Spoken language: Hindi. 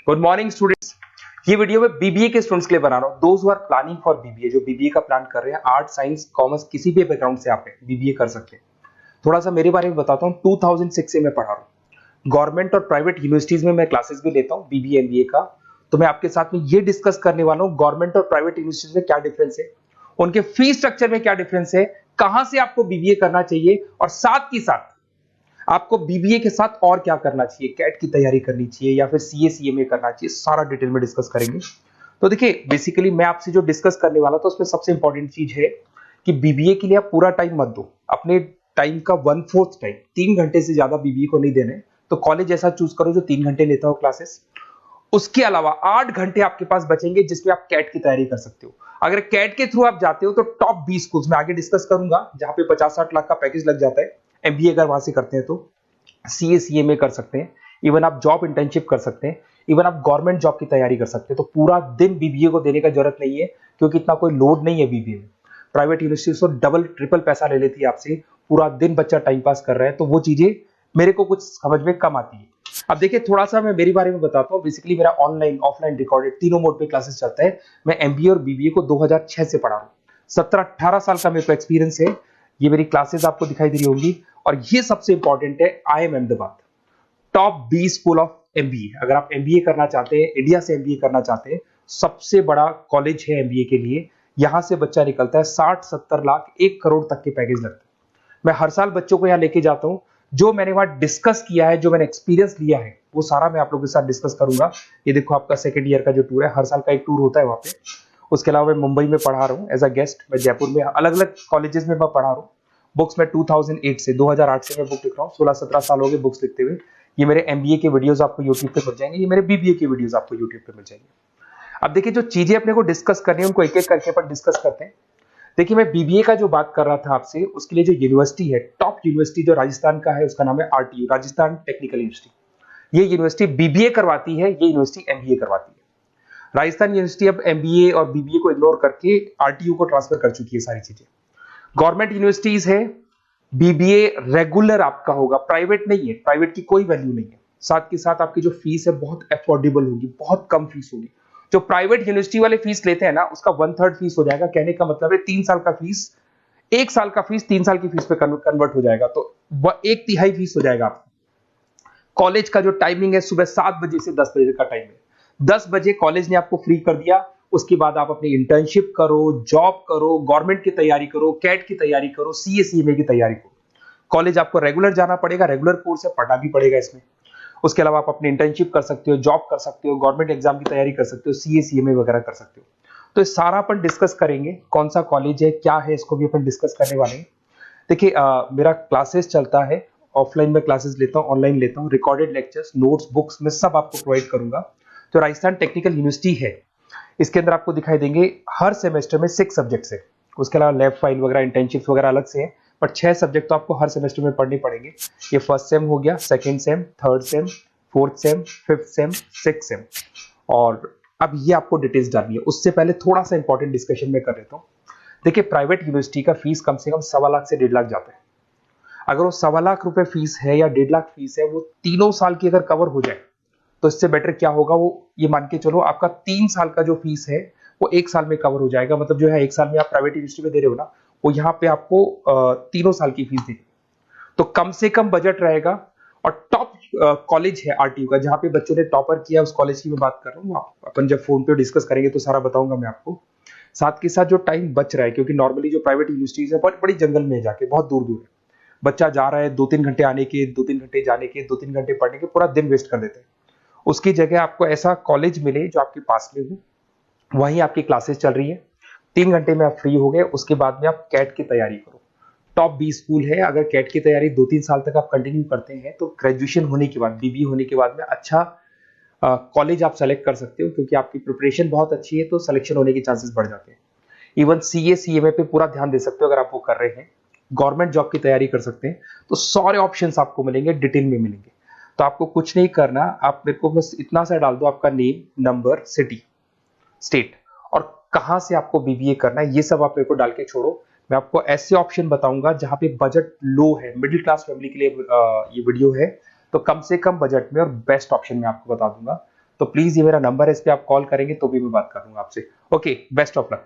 Good morning students. ये वीडियो मैं बीबीए के स्टूडेंट्स के लिए बना रहा हूँ। Those who are planning for BBA, जो बीबीए का प्लान कर रहे हैं, आर्ट साइंस कॉमर्स किसी भी बैकग्राउंड से आप बीबीए कर सकते हैं। थोड़ा सा मेरे बारे में बताता हूँ। 2006 से मैं पढ़ा रहा हूँ। गवर्नमेंट और प्राइवेट यूनिवर्सिटीज में मैं क्लासेस भी लेता हूँ बीबीए एमबीए का। तो मैं आपके साथ में ये डिस्कस करने वाला हूँ गवर्नमेंट और प्राइवेट यूनिवर्सिटीज में क्या डिफरेंस है, उनके फीस स्ट्रक्चर में क्या डिफरेंस है, कहां से आपको बीबीए करना चाहिए और साथ ही साथ आपको बीबीए के साथ और क्या करना चाहिए, कैट की तैयारी करनी चाहिए या फिर सीए सीएमए करना चाहिए, सारा डिटेल में डिस्कस करेंगे। तो देखिए बेसिकली मैं आपसे जो डिस्कस करने वाला था उसमें सबसे इंपॉर्टेंट चीज है कि बीबीए के लिए आप पूरा टाइम मत दो। अपने टाइम का 1/4 टाइम, 3 घंटे से ज्यादा बीबीए को नहीं देने। तो कॉलेज ऐसा चूज करो जो 3 घंटे लेता हो क्लासेस। उसके अलावा 8 घंटे आपके पास बचेंगे जिसमें आप कैट की तैयारी कर सकते हो। अगर कैट के थ्रू आप जाते हो तो टॉप 20 स्कूल्स में आगे डिस्कस करूंगा जहां पे 50-60 लाख का पैकेज लग जाता है। एमबीए अगर वहां से करते हैं तो सीए सीएमए कर सकते हैं, इवन आप जॉब इंटर्नशिप कर सकते हैं, इवन आप गवर्नमेंट जॉब की तैयारी कर सकते हैं। तो पूरा दिन बीबीए को देने का जरूरत नहीं है क्योंकि इतना कोई लोड नहीं है बीबीए में। प्राइवेट यूनिवर्सिटी तो डबल ट्रिपल पैसा ले लेती है आपसे, पूरा दिन बच्चा टाइम पास कर रहा है, तो वो चीजें मेरे को कुछ समझ में कम आती है। अब देखिए थोड़ा सा मैं मेरे बारे में बताता हूँ। बेसिकली मेरा ऑनलाइन ऑफलाइन रिकॉर्डेड तीनों मोड पे क्लासेस चलता है। मैं एमबीए और बीबीए को 2006 से पढ़ा रहा हूँ। 17-18 साल का मेरे को एक्सपीरियंस है। ये मेरी क्लासेस आपको दिखाई दे रही होंगी। और ये सबसे इंपॉर्टेंट है, IIM Ahmedabad top 20 school of MBA. अगर आप एमबीए करना चाहते हैं, इंडिया से एमबीए करना चाहते हैं, सबसे बड़ा कॉलेज है एमबीए के लिए। यहां से बच्चा निकलता है 60-70 लाख 1 करोड़ तक के पैकेज लगते हैं। मैं हर साल बच्चों को यहाँ लेके जाता हूँ। जो मैंने वहां डिस्कस किया है, जो मैंने एक्सपीरियंस लिया है, वो सारा मैं आप लोगों के साथ डिस्कस करूंगा। ये देखो आपका सेकंड ईयर का जो टूर है, हर साल का एक टूर होता है वहां पे। उसके अलावा मैं मुंबई में पढ़ा रहा हूँ एज अ गेस्ट। मैं जयपुर में अलग अलग कॉलेजेस में मैं पढ़ा रहा हूँ। बुक्स में 2008 से मैं बुक लिख रहा हूँ। 16-17 साल हो गए बुक्स लिखते हुए। ये मेरे एमबीए के वीडियोस आपको यूट्यूब पे मिल जाएंगे, ये मेरे बीबीए के वीडियोस आपको यूट्यूब पे मिल जाएंगे। अब देखिए जो चीजें अपने को डिस्कस करनी है उनको एक एक करके अपन डिस्कस करते हैं। देखिए मैं बीबीए का जो बात कर रहा था आपसे, उसके लिए जो यूनिवर्सिटी है, टॉप यूनिवर्सिटी जो राजस्थान का है, उसका नाम है आरटीयू, राजस्थान टेक्निकल यूनिवर्सिटी। ये यूनिवर्सिटी बीबीए करवाती है, ये यूनिवर्सिटी एमबीए करवाती है। राजस्थान यूनिवर्सिटी अब एमबीए और बीबीए को इग्नोर करके आरटीयू को ट्रांसफर कर चुकी है सारी चीजें। गवर्नमेंट यूनिवर्सिटीज है, बीबीए रेगुलर आपका होगा, प्राइवेट नहीं है, प्राइवेट की कोई वैल्यू नहीं है। साथ के साथ आपकी जो फीस है बहुत अफोर्डेबल होगी, बहुत कम फीस होगी। जो प्राइवेट यूनिवर्सिटी वाले फीस लेते हैं ना, उसका 1/3 फीस हो जाएगा। कहने का मतलब है 3 साल का फीस, 1 साल का फीस 3 साल की फीस पे कन्वर्ट हो जाएगा, तो वह 1/3 फीस हो जाएगा आपका। कॉलेज का जो टाइमिंग है सुबह 7 बजे से 10 बजे का टाइम है। 10 बजे कॉलेज ने आपको फ्री कर दिया। उसके बाद आप अपनी इंटर्नशिप करो, जॉब करो, गवर्नमेंट की तैयारी करो, कैट की तैयारी करो, सीए सीएमए की तैयारी करो। कॉलेज आपको रेगुलर जाना पड़ेगा, रेगुलर कोर्स है, पढ़ना भी पड़ेगा इसमें। उसके अलावा आप अपनी इंटर्नशिप कर सकते हो, जॉब कर सकते हो, गवर्नमेंट एग्जाम की तैयारी कर सकते हो, सीए सीएमए वगैरह कर सकते हो। तो ये सारा अपन डिस्कस करेंगे। कौन सा कॉलेज है, क्या है, इसको भी अपन डिस्कस करने वाले हैं। देखिए मेरा क्लासेस चलता है, ऑफलाइन में क्लासेस लेता हूँ, ऑनलाइन लेता हूँ, रिकॉर्डेड लेक्चर्स, नोट्स, बुक्स में सब आपको प्रोवाइड करूंगा। जो राजस्थान टेक्निकल यूनिवर्सिटी है, इसके अंदर आपको दिखाई देंगे हर सेमेस्टर में 6 सब्जेक्ट्स है। उसके अलावा लैब फाइल वगैरह, इंटर्नशिप्स वगैरह अलग से है, पर 6 सब्जेक्ट तो आपको हर सेमेस्टर में पढ़ने पड़ेंगे। ये फर्स्ट सेम हो गया, second same, third same, fourth same, fifth sem, six same. और अब ये आपको डिटेल्स डालनी है। उससे पहले थोड़ा सा इंपॉर्टेंट डिस्कशन में कर लेता हूँ। देखिए प्राइवेट यूनिवर्सिटी का फीस कम से कम 1.25 लाख से 1.5 लाख जाता है। अगर वो 1.25 लाख रुपए फीस है या 1.5 लाख फीस है, वो तीनों साल की अगर कवर हो जाए तो इससे बेटर क्या होगा, वो ये मान के चलो आपका 3 साल का जो फीस है वो 1 साल में कवर हो जाएगा। मतलब जो है 1 साल में आप प्राइवेट यूनिवर्सिटी में दे रहे हो ना, वो यहाँ पे आपको तीनों साल की फीस देगी। तो कम से कम बजट रहेगा। और टॉप कॉलेज है आरटीयू का, जहां पे बच्चों ने टॉपर किया, उस कॉलेज की मैं बात कर रहा हूँ। अपन जब फोन पे डिस्कस करेंगे तो सारा बताऊंगा मैं आपको। साथ के साथ जो टाइम बच रहा है, क्योंकि नॉर्मली जो प्राइवेट यूनिवर्सिटीज है बड़ी जंगल में जाके बहुत दूर दूर है, बच्चा जा रहा है 2-3 घंटे आने के, 2-3 घंटे जाने के, 2-3 घंटे पढ़ने के, पूरा दिन वेस्ट कर देते हैं। उसकी जगह आपको ऐसा कॉलेज मिले जो आपके पास में हो, वहीं आपकी क्लासेस चल रही है, 3 घंटे में आप फ्री हो गए। उसके बाद में आप कैट की तैयारी करो। टॉप 20 स्कूल है। अगर कैट की तैयारी 2-3 साल तक आप कंटिन्यू करते हैं तो ग्रेजुएशन होने के बाद, बीबीए होने के बाद में अच्छा कॉलेज आप सेलेक्ट कर सकते हो, क्योंकि आपकी प्रिपरेशन बहुत अच्छी है तो सिलेक्शन होने के चांसेस बढ़ जाते हैं। इवन सीए सीएमए पे पूरा ध्यान दे सकते हो अगर आप वो कर रहे हैं। गवर्नमेंट जॉब की तैयारी कर सकते हैं। तो सारे ऑप्शंस आपको मिलेंगे, डिटेल में मिलेंगे। तो आपको कुछ नहीं करना, आप मेरे को बस इतना सा डाल दो, आपका नेम, नंबर, सिटी, स्टेट और कहां से आपको बीबीए करना है, ये सब आप मेरे को डाल के छोड़ो। मैं आपको ऐसे ऑप्शन बताऊंगा जहां पे बजट लो है, मिडिल क्लास फैमिली के लिए ये वीडियो है। तो कम से कम बजट में और बेस्ट ऑप्शन में आपको बता दूंगा। तो प्लीज ये मेरा नंबर है, इस पे आप कॉल करेंगे तो भी मैं बात करूंगा आपसे। Okay, best of luck.